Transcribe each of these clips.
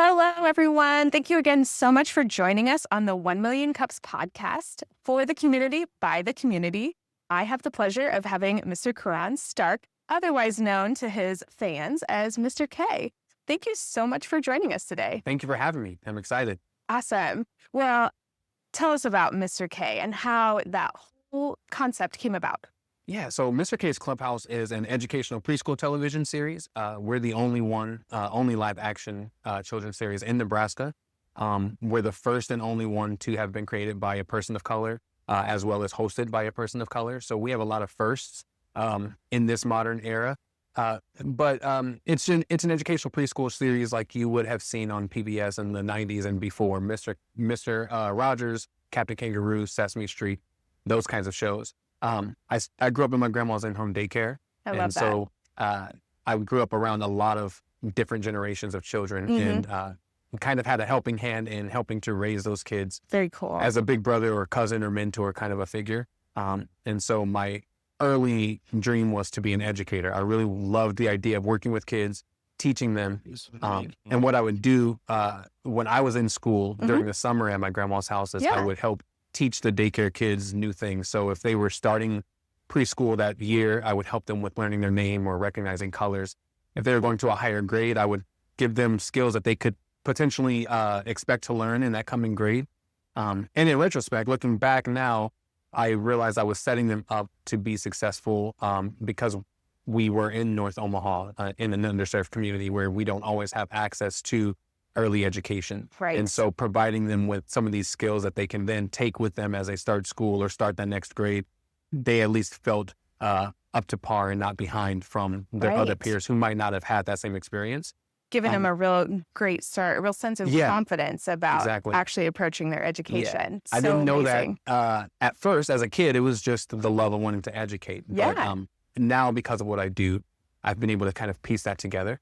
Hello, everyone. Thank you again so much for joining us on the 1 Million Cups podcast for the community by the community. I have the pleasure of having Mr. Kerron Stark, otherwise known to his fans as Mr. K. Thank you so much for joining us today. Thank you for having me. I'm excited. Awesome. Well, tell us about Mr. K and how that whole concept came about. Yeah, so Mr. K's Clubhouse is an educational preschool television series. We're the only live action children's series in Nebraska. We're the first and only one to have been created by a person of color, as well as hosted by a person of color. So we have a lot of firsts in this modern era. But it's an educational preschool series like you would have seen on PBS in the 90s and before. Mr. Rogers, Captain Kangaroo, Sesame Street, those kinds of shows. I grew up in my grandma's in-home daycare. I love that. So I grew up around a lot of different generations of children and kind of had a helping hand in helping to raise those kids. Very cool. As a big brother or cousin or mentor kind of a figure. And so my early dream was to be an educator. I really loved the idea of working with kids, teaching them. And what I would do when I was in school during the summer at my grandma's house is I would help teach the daycare kids new things. So if they were starting preschool that year, I would help them with learning their name or recognizing colors. If they were going to a higher grade, I would give them skills that they could potentially expect to learn in that coming grade. And in retrospect, looking back now, I realized I was setting them up to be successful because we were in North Omaha in an underserved community where we don't always have access to early education. Right. And so providing them with some of these skills that they can then take with them as they start school or start that next grade, they at least felt up to par and not behind from their other peers who might not have had that same experience. Giving them a real great start, a real sense of confidence about actually approaching their education. I didn't know that at first as a kid. It was just the love of wanting to educate. Yeah. But now because of what I do, I've been able to kind of piece that together.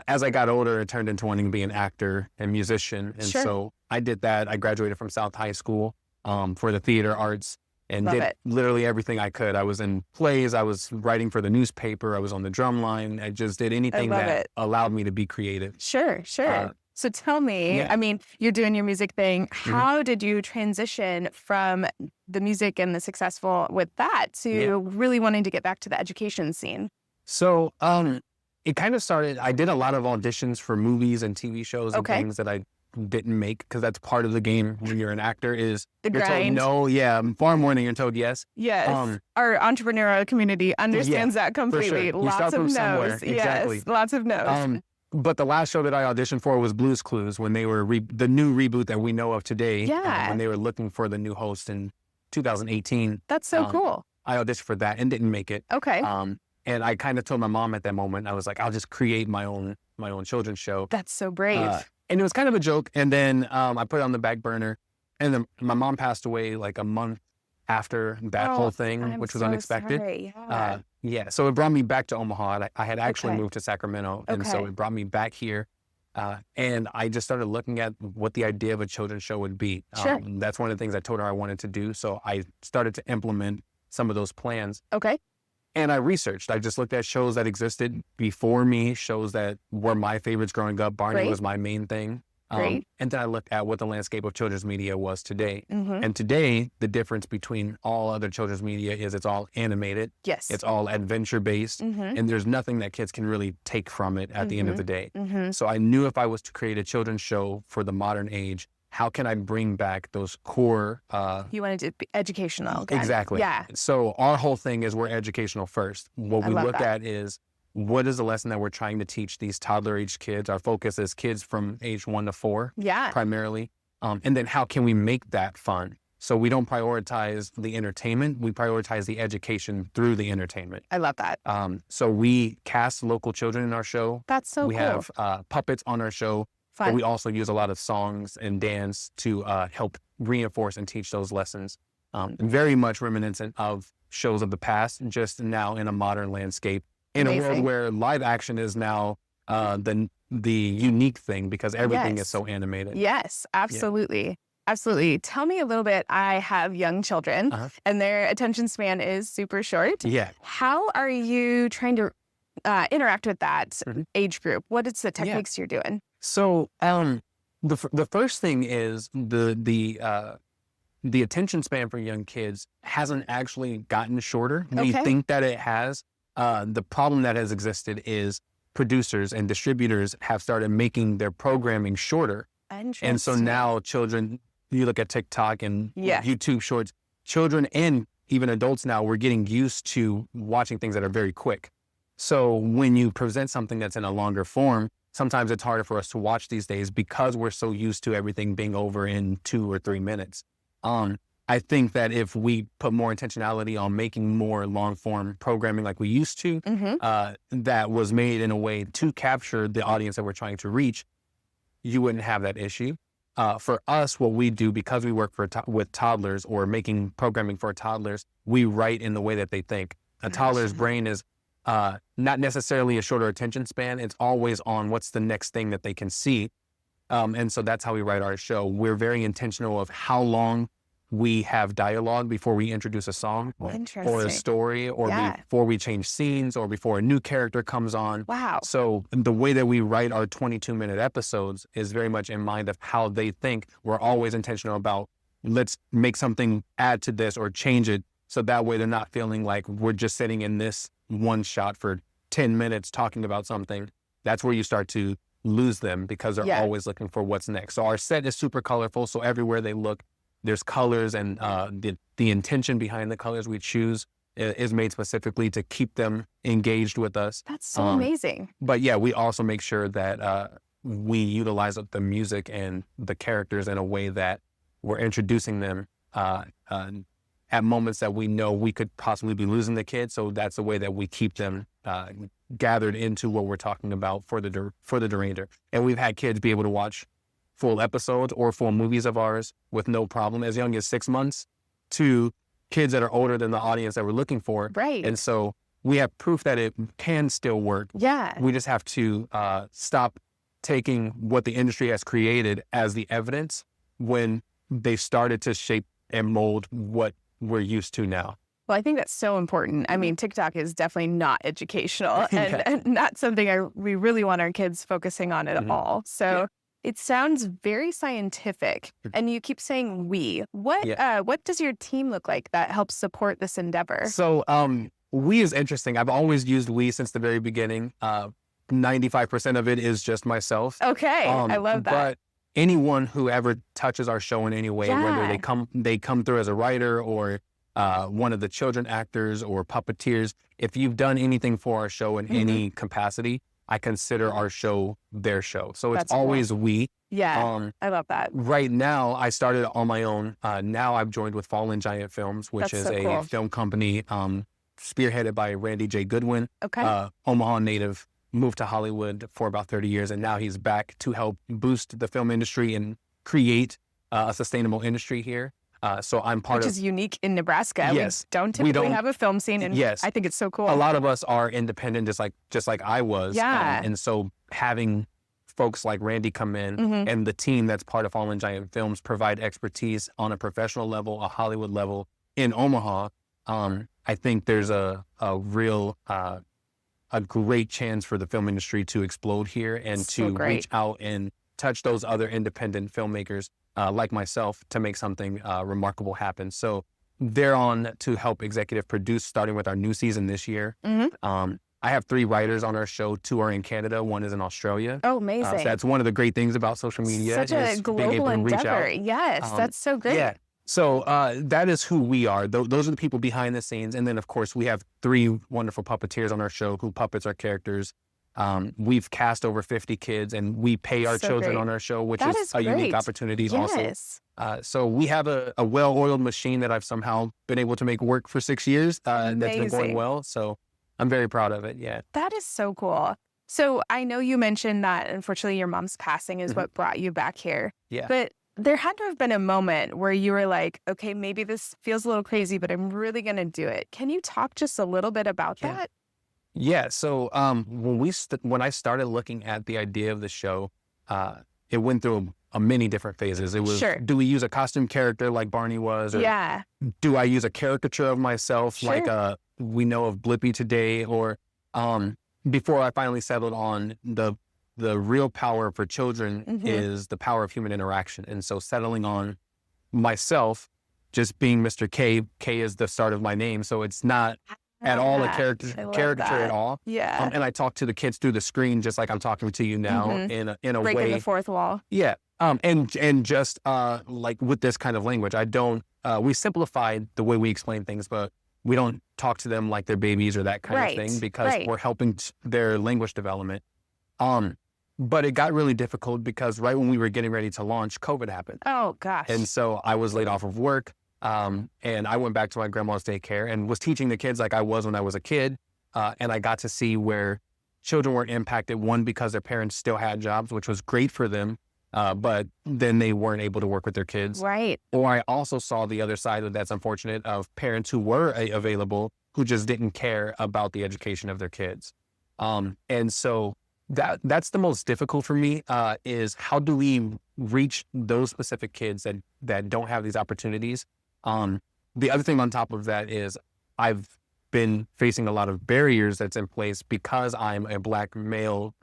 As I got older, it turned into wanting to be an actor and musician. And so I did that. I graduated from South High School for the theater arts and did literally everything I could. I was in plays. I was writing for the newspaper. I was on the drum line. I just did anything that allowed me to be creative. Sure. So tell me, I mean, you're doing your music thing. How did you transition from the music and the successful with that to really wanting to get back to the education scene? So, it kind of started, I did a lot of auditions for movies and TV shows and things that I didn't make because that's part of the game when you're an actor is the you're grind. told no, far more than you're told yes. Yes. Our entrepreneurial community understands that completely. For sure. Lots of no's. Exactly. Yes, lots of no's. But the last show that I auditioned for was Blue's Clues when they were the new reboot that we know of today. When they were looking for the new host in 2018. That's so cool. I auditioned for that and didn't make it. Okay. And I kind of told my mom at that moment, I was like, I'll just create my own children's show. That's so brave. And it was kind of a joke. And then I put it on the back burner. And then my mom passed away like a month after that whole thing, which was unexpected. Sorry. So it brought me back to Omaha. I had actually moved to Sacramento. And so it brought me back here. And I just started looking at what the idea of a children's show would be. That's one of the things I told her I wanted to do. So I started to implement some of those plans. Okay. And I researched. I just looked at shows that existed before me, shows that were my favorites growing up. Barney was my main thing. And then I looked at what the landscape of children's media was today. And today, the difference between all other children's media is it's all animated. Yes. It's all adventure-based. And there's nothing that kids can really take from it at the end of the day. So I knew if I was to create a children's show for the modern age, how can I bring back those core... you wanted to be educational. Again. Exactly. Yeah. So our whole thing is we're educational first. What we look at is what is the lesson that we're trying to teach these toddler-age kids? Our focus is kids from age 1 to 4 primarily. And then how can we make that fun? So we don't prioritize the entertainment. We prioritize the education through the entertainment. I love that. So we cast local children in our show. That's so cool. We have puppets on our show. Fun. But we also use a lot of songs and dance to help reinforce and teach those lessons. Very much reminiscent of shows of the past, just now in a modern landscape. In a world where live action is now the unique thing because everything is so animated. Yes, absolutely. Absolutely. Tell me a little bit. I have young children and their attention span is super short. Yeah. How are you trying to interact with that age group? What is the techniques you're doing? So the first thing is the attention span for young kids hasn't actually gotten shorter. We think that it has. The problem that has existed is producers and distributors have started making their programming shorter. And so now children, you look at TikTok and YouTube shorts, children and even adults now, we're getting used to watching things that are very quick. So when you present something that's in a longer form, sometimes it's harder for us to watch these days because we're so used to everything being over in 2 or 3 minutes. I think that if we put more intentionality on making more long form programming like we used to, that was made in a way to capture the audience that we're trying to reach, you wouldn't have that issue. For us, what we do, because we work with toddlers or making programming for toddlers, we write in the way that they think. A toddler's brain is not necessarily a shorter attention span. It's always on what's the next thing that they can see. And so that's how we write our show. We're very intentional of how long we have dialogue before we introduce a song or a story or before we change scenes or before a new character comes on. Wow. So the way that we write our 22-minute episodes is very much in mind of how they think. We're always intentional about let's make something, add to this or change it. So that way they're not feeling like we're just sitting in this one shot for 10 minutes talking about something. That's where you start to lose them because they're always looking for what's next. So our set is super colorful. So everywhere they look, there's colors, and the intention behind the colors we choose is made specifically to keep them engaged with us. That's so amazing. But yeah, we also make sure that we utilize the music and the characters in a way that we're introducing them at moments that we know we could possibly be losing the kids. So that's the way that we keep them gathered into what we're talking about for the remainder. And we've had kids be able to watch full episodes or full movies of ours with no problem, as young as 6 months, to kids that are older than the audience that we're looking for. Right. And so we have proof that it can still work. Yeah. We just have to stop taking what the industry has created as the evidence when they started to shape and mold what we're used to now. Well, I think that's so important. I mean, TikTok is definitely not educational and not something we really want our kids focusing on at all. So it sounds very scientific, and you keep saying we. What does your team look like that helps support this endeavor? So we is interesting. I've always used we since the very beginning. 95% of it is just myself. Okay, I love that. But anyone who ever touches our show in any way, whether they come through as a writer or one of the children actors or puppeteers, if you've done anything for our show in any capacity, I consider our show their show. So it's always we. Yeah, I love that. Right now, I started on my own. Now I've joined with Fallen Giant Films, which is a film company spearheaded by Randy J. Goodwin, Omaha native, moved to Hollywood for about 30 years, and now he's back to help boost the film industry and create a sustainable industry here. So I'm part Which is unique in Nebraska. Yes. We don't typically have a film scene, and I think it's so cool. A lot of us are independent, just like I was. Yeah. And so having folks like Randy come in and the team that's part of Fallen Giant Films provide expertise on a professional level, a Hollywood level in Omaha, I think there's a real, a great chance for the film industry to explode here and reach out and touch those other independent filmmakers like myself to make something remarkable happen. So they're on to help executive produce, starting with our new season this year. I have 3 writers on our show. 2 are in Canada. 1 is in Australia. Oh, amazing. So that's one of the great things about social media. Such a global endeavor. Yes, that's so great. Yeah. So that is who we are. Those are the people behind the scenes. And then, of course, we have 3 wonderful puppeteers on our show who puppets our characters. We've cast over 50 kids, and we pay our children on our show, which is a unique opportunity also. So we have a well-oiled machine that I've somehow been able to make work for 6 years. That's been going well. So I'm very proud of it. Yeah. That is so cool. So I know you mentioned that, unfortunately, your mom's passing is what brought you back here. Yeah. But there had to have been a moment where you were like, okay, maybe this feels a little crazy, but I'm really going to do it. Can you talk just a little bit about that? Yeah. So when I started looking at the idea of the show, it went through many different phases. It was, do we use a costume character like Barney was? Or do I use a caricature of myself like we know of Blippi today? Or before I finally settled on the the real power for children is the power of human interaction. And so settling on myself, just being Mr. K, K is the start of my name. So it's not at all a caricature at all. Yeah. And I talk to the kids through the screen, just like I'm talking to you now in a Breaking way. the fourth wall. Yeah. And just like with this kind of language, I don't, we simplified the way we explain things, but we don't talk to them like they're babies or that kind of thing, because we're helping their language development. But it got really difficult because right when we were getting ready to launch, COVID happened. Oh, gosh. And so I was laid off of work. And I went back to my grandma's daycare and was teaching the kids like I was when I was a kid. And I got to see where children were impacted, one, because their parents still had jobs, which was great for them. But then they weren't able to work with their kids. Right. Or I also saw the other side of that's unfortunate of parents who were available who just didn't care about the education of their kids. And so that's the most difficult for me, is how do we reach those specific kids that don't have these opportunities? The other thing on top of that is I've been facing a lot of barriers that's in place because I'm a Black male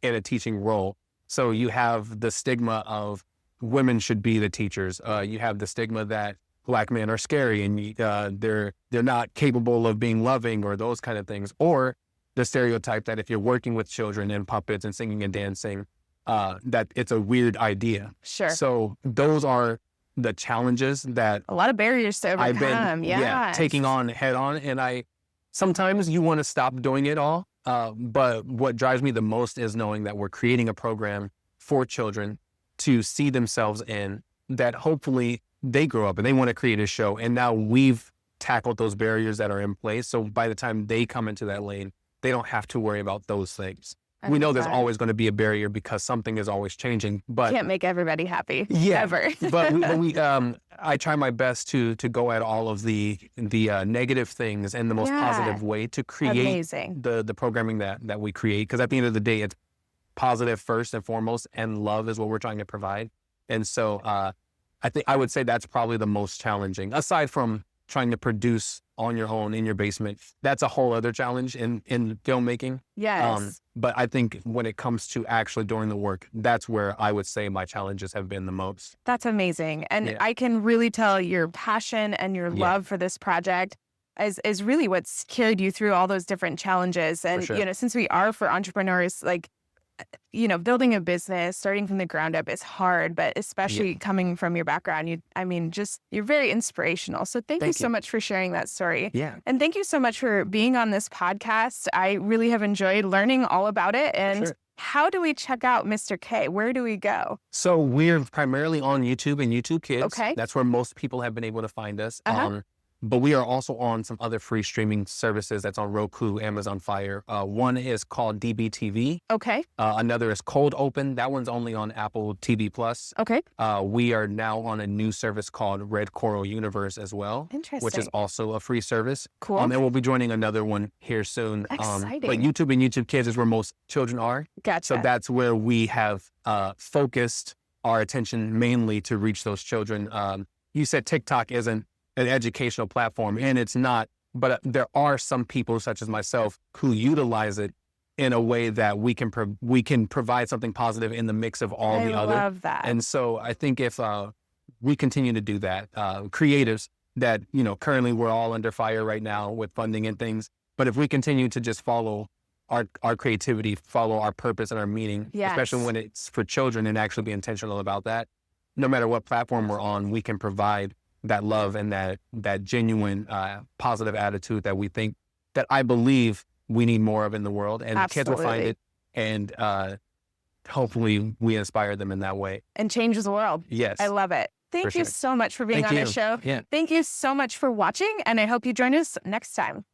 in a teaching role. So you have the stigma of women should be the teachers. You have the stigma that Black men are scary and they're not capable of being loving or those kind of things. Or the stereotype that if you're working with children and puppets and singing and dancing, that it's a weird idea. Sure. So those are the challenges that a lot of barriers to overcome. I've been taking on head on. And sometimes you want to stop doing it all. But what drives me the most is knowing that we're creating a program for children to see themselves in, that hopefully they grow up and they want to create a show. And now we've tackled those barriers that are in place. So by the time they come into that lane, they don't have to worry about those things. We know there's always going to be a barrier because something is always changing, but can't make everybody happy. Ever. but I try my best to go at all of the negative things in the most positive way to create the programming that we create. Because at the end of the day, it's positive first and foremost, and love is what we're trying to provide. And so I would say that's probably the most challenging, aside from trying to produce on your own in your basement. That's a whole other challenge in filmmaking. Yes. But I think when it comes to actually doing the work, that's where I would say my challenges have been the most. That's amazing. And I can really tell your passion and your love for this project is really what's carried you through all those different challenges. And, since we are for entrepreneurs, like, building a business, starting from the ground up is hard, but especially coming from your background, you're very inspirational. So thank you so much for sharing that story. Yeah. And thank you so much for being on this podcast. I really have enjoyed learning all about it. And how do we check out Mr. K? Where do we go? So we're primarily on YouTube and YouTube Kids. Okay. That's where most people have been able to find us. But we are also on some other free streaming services that's on Roku, Amazon Fire. One is called DBTV. Okay. Another is Kold Open. That one's only on Apple TV+. Okay. We are now on a new service called Red Coral Universe as well. Interesting. Which is also a free service. Cool. And we'll be joining another one here soon. Exciting. But YouTube and YouTube Kids is where most children are. Gotcha. So that's where we have focused our attention mainly to reach those children. You said TikTok isn't an educational platform, and it's not, but there are some people such as myself who utilize it in a way that we can provide something positive in the mix of all the other. I love that. And so I think if we continue to do that, creatives that, currently we're all under fire right now with funding and things, but if we continue to just follow our creativity, follow our purpose and our meaning, especially when it's for children, and actually be intentional about that, no matter what platform we're on, we can provide that love and that genuine positive attitude that we think, that I believe we need more of in the world. And kids will find it, and hopefully we inspire them in that way. And change the world. Yes. I love it. Thank you so much for being on the show. Yeah. Thank you so much for watching, and I hope you join us next time.